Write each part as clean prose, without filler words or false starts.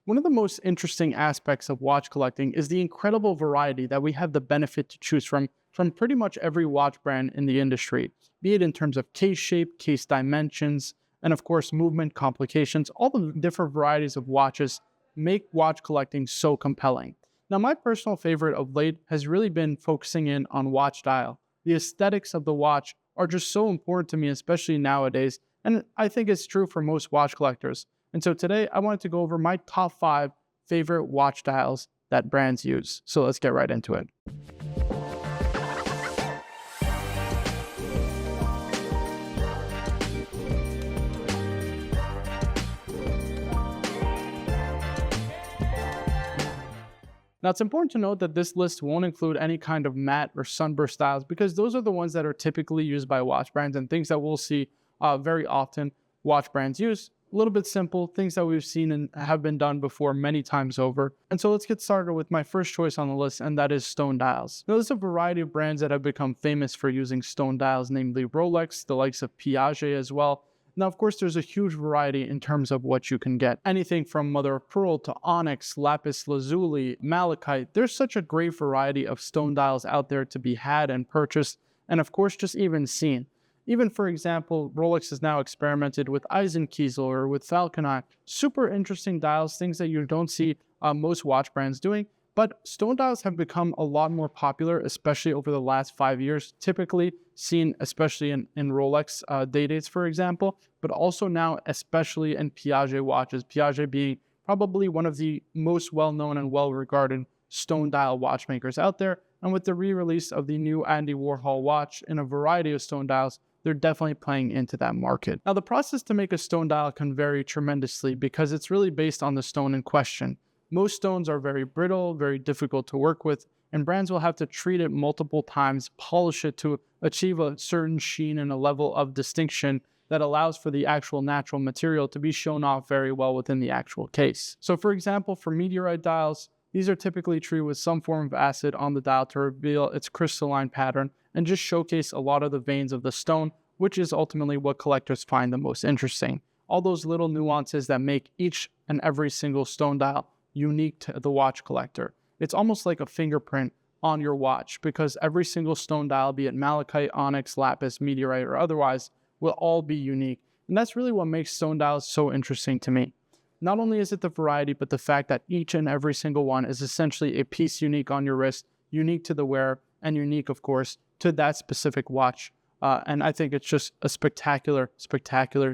One of the most interesting aspects of watch collecting is the incredible variety that we have the benefit to choose from pretty much every watch brand in the industry, be it in terms of case shape, case dimensions, and of course, movement complications. All the different varieties of watches make watch collecting so compelling. Now, my personal favorite of late has really been focusing in on watch dial. The aesthetics of the watch are just so important to me, especially nowadays, and I think it's true for most watch collectors. And so today I wanted to go over my top 5 favorite watch dials that brands use. So let's get right into it. Now, it's important to note that this list won't include any kind of matte or sunburst styles because those are the ones that are typically used by watch brands and things that we'll see very often watch brands use. A little bit simple, things that we've seen and have been done before many times over. And so let's get started with my first choice on the list, and that is stone dials. Now, there's a variety of brands that have become famous for using stone dials, namely Rolex, the likes of Piaget as well. Now, of course, there's a huge variety in terms of what you can get. Anything from mother of pearl to onyx, lapis lazuli, malachite. There's such a great variety of stone dials out there to be had and purchased, and of course, just even seen. Even, for example, Rolex has now experimented with Eisenkiesel or with Falconite. Super interesting dials, things that you don't see most watch brands doing. But stone dials have become a lot more popular, especially over the last 5 years, typically seen especially in Rolex day dates, for example, but also now especially in Piaget watches, Piaget being probably one of the most well-known and well-regarded stone dial watchmakers out there. And with the re-release of the new Andy Warhol watch in a variety of stone dials, they're definitely playing into that market. Now, the process to make a stone dial can vary tremendously because it's really based on the stone in question. Most stones are very brittle, very difficult to work with, and brands will have to treat it multiple times, polish it to achieve a certain sheen and a level of distinction that allows for the actual natural material to be shown off very well within the actual case. So for example, for meteorite dials, these are typically treated with some form of acid on the dial to reveal its crystalline pattern and just showcase a lot of the veins of the stone, which is ultimately what collectors find the most interesting. All those little nuances that make each and every single stone dial unique to the watch collector. It's almost like a fingerprint on your watch because every single stone dial, be it malachite, onyx, lapis, meteorite, or otherwise, will all be unique. And that's really what makes stone dials so interesting to me. Not only is it the variety, but the fact that each and every single one is essentially a piece unique on your wrist, unique to the wearer, and unique, of course, to that specific watch. And I think it's just a spectacular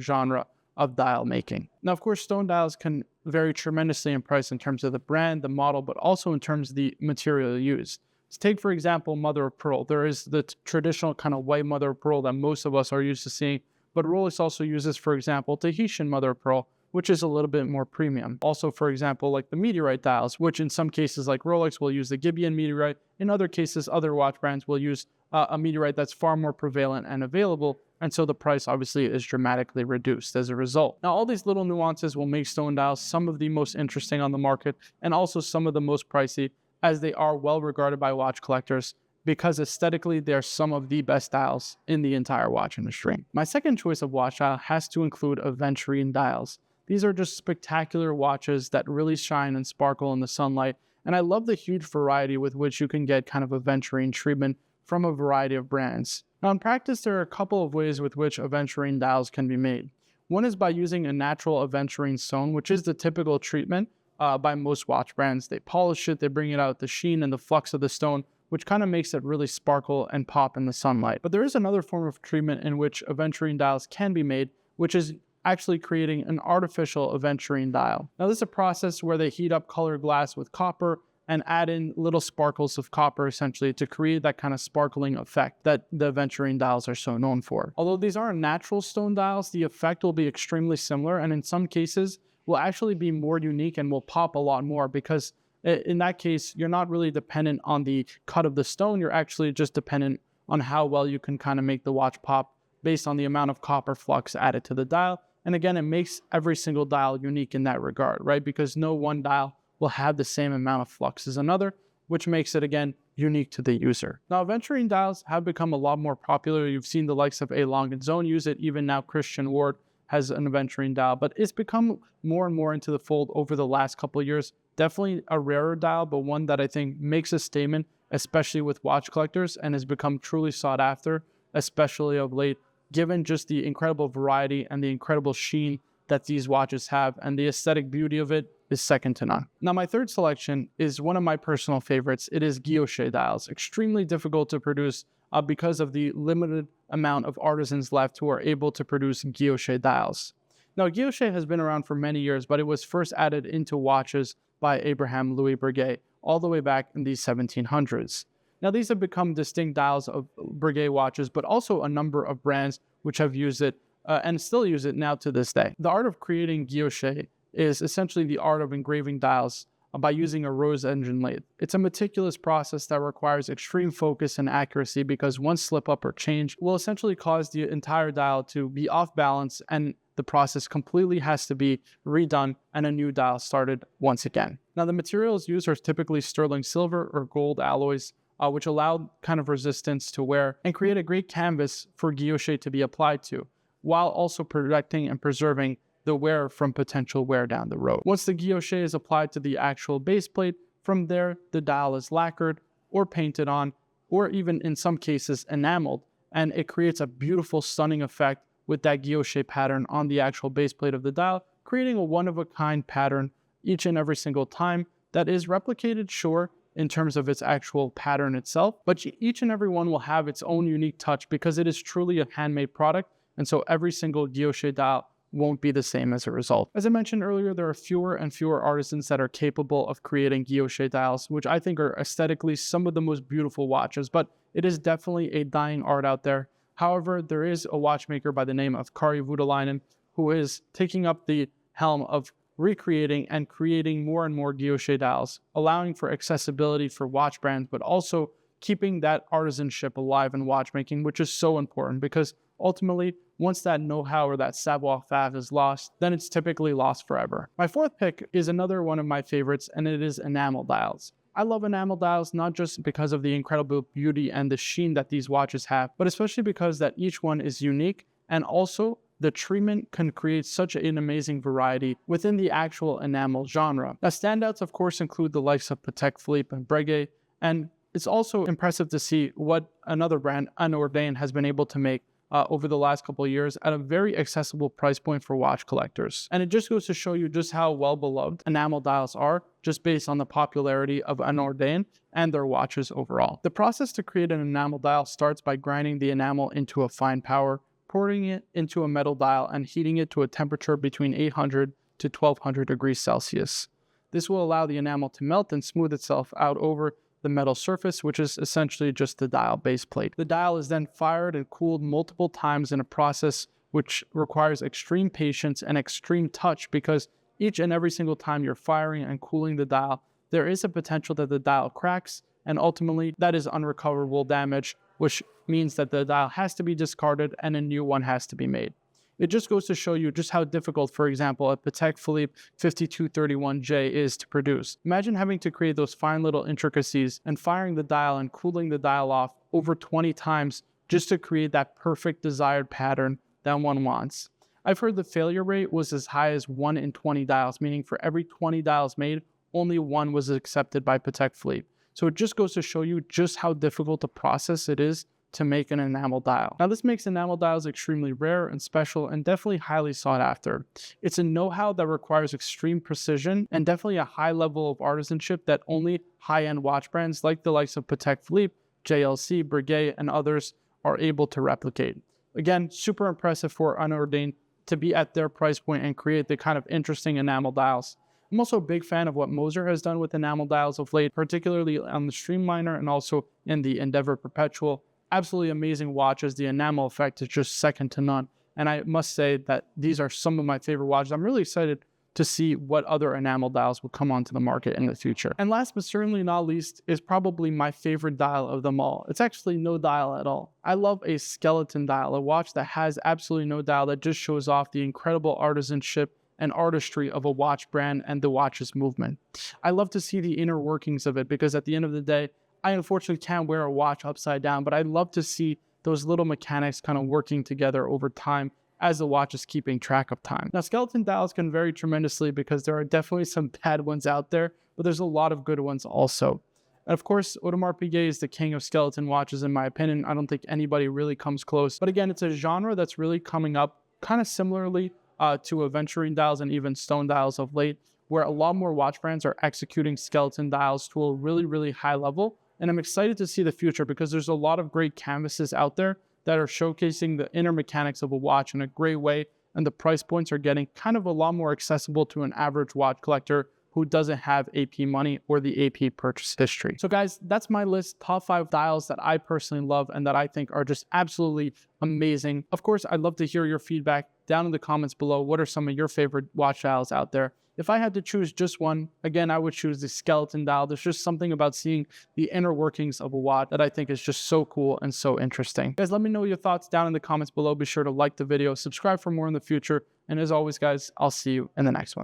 genre of dial making. Now, of course, stone dials can vary tremendously in price in terms of the brand, the model, but also in terms of the material used. Let's take, for example, mother of pearl. There is the traditional kind of white mother of pearl that most of us are used to seeing, but Rolex also uses, for example, Tahitian mother of pearl, which is a little bit more premium. Also, for example, like the meteorite dials, which in some cases like Rolex will use the Gibeon meteorite. In other cases, other watch brands will use a meteorite that's far more prevalent and available, and so the price obviously is dramatically reduced as a result. Now, all these little nuances will make stone dials some of the most interesting on the market and also some of the most pricey, as they are well regarded by watch collectors because aesthetically they're some of the best dials in the entire watch industry. My second choice of watch dial has to include Aventurine dials. These are just spectacular watches that really shine and sparkle in the sunlight, and I love the huge variety with which you can get kind of Aventurine treatment from a variety of brands. Now, in practice, there are a couple of ways with which Aventurine dials can be made. One is by using a natural Aventurine stone, which is the typical treatment by most watch brands. They polish it, they bring it out the sheen and the flux of the stone, which kind of makes it really sparkle and pop in the sunlight. But there is another form of treatment in which Aventurine dials can be made, which is actually creating an artificial Aventurine dial. Now, this is a process where they heat up colored glass with copper and add in little sparkles of copper essentially to create that kind of sparkling effect that the Aventurine dials are so known for. Although these aren't natural stone dials, the effect will be extremely similar, and in some cases will actually be more unique and will pop a lot more because in that case, you're not really dependent on the cut of the stone, you're actually just dependent on how well you can kind of make the watch pop based on the amount of copper flux added to the dial. And again, it makes every single dial unique in that regard, right? Because no one dial will have the same amount of flux as another, which makes it, again, unique to the user. Now, Aventurine dials have become a lot more popular. You've seen the likes of A. Long and Zone use it, even now Christian Ward has an Aventurine dial, but it's become more and more into the fold over the last couple of years. Definitely a rarer dial, but one that I think makes a statement, especially with watch collectors, and has become truly sought after, especially of late, given just the incredible variety and the incredible sheen that these watches have, and the aesthetic beauty of it is second to none. Now, my third selection is one of my personal favorites. It is Guilloché dials. Extremely difficult to produce because of the limited amount of artisans left who are able to produce Guilloché dials. Now, Guilloché has been around for many years, but it was first added into watches by Abraham Louis Breguet all the way back in the 1700s. Now, these have become distinct dials of Breguet watches, but also a number of brands which have used it and still use it now to this day. The art of creating Guilloché is essentially the art of engraving dials by using a rose engine lathe. It's a meticulous process that requires extreme focus and accuracy because one slip up or change will essentially cause the entire dial to be off balance, and the process completely has to be redone and a new dial started once again. Now, the materials used are typically sterling silver or gold alloys, which allow kind of resistance to wear and create a great canvas for Guilloché to be applied to, while also protecting and preserving the wearer from potential wear down the road. Once the Guilloché is applied to the actual base plate, from there the dial is lacquered or painted on, or even in some cases enameled, and it creates a beautiful, stunning effect with that Guilloché pattern on the actual base plate of the dial, creating a one-of-a-kind pattern each and every single time that is replicated, sure, in terms of its actual pattern itself, but each and every one will have its own unique touch because it is truly a handmade product, and so every single Guilloché dial won't be the same as a result. As I mentioned earlier, there are fewer and fewer artisans that are capable of creating Guilloché dials, which I think are aesthetically some of the most beautiful watches, but it is definitely a dying art out there. However, there is a watchmaker by the name of Kari Voutilainen who is taking up the helm of recreating and creating more and more Guilloché dials, allowing for accessibility for watch brands, but also keeping that artisanship alive in watchmaking, which is so important because ultimately, once that know-how or that savoir-faire is lost, then it's typically lost forever. My fourth pick is another one of my favorites, and it is enamel dials. I love enamel dials not just because of the incredible beauty and the sheen that these watches have, but especially because that each one is unique, and also the treatment can create such an amazing variety within the actual enamel genre. Now, standouts, of course, include the likes of Patek Philippe and Breguet, and it's also impressive to see what another brand, Enamel, has been able to make over the last couple of years at a very accessible price point for watch collectors. And it just goes to show you just how well beloved enamel dials are, just based on the popularity of Enamel and their watches overall. The process to create an enamel dial starts by grinding the enamel into a fine powder, pouring it into a metal dial, and heating it to a temperature between 800 to 1200 degrees Celsius. This will allow the enamel to melt and smooth itself out over the metal surface, which is essentially just the dial base plate. The dial is then fired and cooled multiple times in a process which requires extreme patience and extreme touch, because each and every single time you're firing and cooling the dial, there is a potential that the dial cracks, and ultimately that is unrecoverable damage, which means that the dial has to be discarded and a new one has to be made. It just goes to show you just how difficult, for example, a Patek Philippe 5231J is to produce. Imagine having to create those fine little intricacies and firing the dial and cooling the dial off over 20 times just to create that perfect desired pattern that one wants. I've heard the failure rate was as high as 1 in 20 dials, meaning for every 20 dials made, only one was accepted by Patek Philippe. So it just goes to show you just how difficult a process it is to make an enamel dial. Now, this makes enamel dials extremely rare and special, and definitely highly sought after. It's a know-how that requires extreme precision and definitely a high level of artisanship that only high-end watch brands like the likes of Patek Philippe, JLC, Breguet, and others are able to replicate. Again, super impressive for Enamel to be at their price point and create the kind of interesting enamel dials. I'm also a big fan of what Moser has done with enamel dials of late, particularly on the Streamliner and also in the Endeavor Perpetual. Absolutely amazing watches. The enamel effect is just second to none. And I must say that these are some of my favorite watches. I'm really excited to see what other enamel dials will come onto the market in the future. And last but certainly not least is probably my favorite dial of them all. It's actually no dial at all. I love a skeleton dial, a watch that has absolutely no dial, that just shows off the incredible artisanship and artistry of a watch brand and the watch's movement. I love to see the inner workings of it, because at the end of the day, I unfortunately can't wear a watch upside down, but I love to see those little mechanics kind of working together over time as the watch is keeping track of time. Now, skeleton dials can vary tremendously because there are definitely some bad ones out there, but there's a lot of good ones also. And of course, Audemars Piguet is the king of skeleton watches, in my opinion. I don't think anybody really comes close. But again, it's a genre that's really coming up kind of similarly to Aventurine dials and even stone dials of late, where a lot more watch brands are executing skeleton dials to a really, really high level. And I'm excited to see the future because there's a lot of great canvases out there that are showcasing the inner mechanics of a watch in a great way. And the price points are getting kind of a lot more accessible to an average watch collector who doesn't have AP money or the AP purchase history. So guys, that's my list, top 5 dials that I personally love and that I think are just absolutely amazing. Of course, I'd love to hear your feedback down in the comments below. What are some of your favorite watch dials out there? If I had to choose just one, again, I would choose the skeleton dial. There's just something about seeing the inner workings of a watch that I think is just so cool and so interesting. Guys, let me know your thoughts down in the comments below. Be sure to like the video, subscribe for more in the future. And as always, guys, I'll see you in the next one.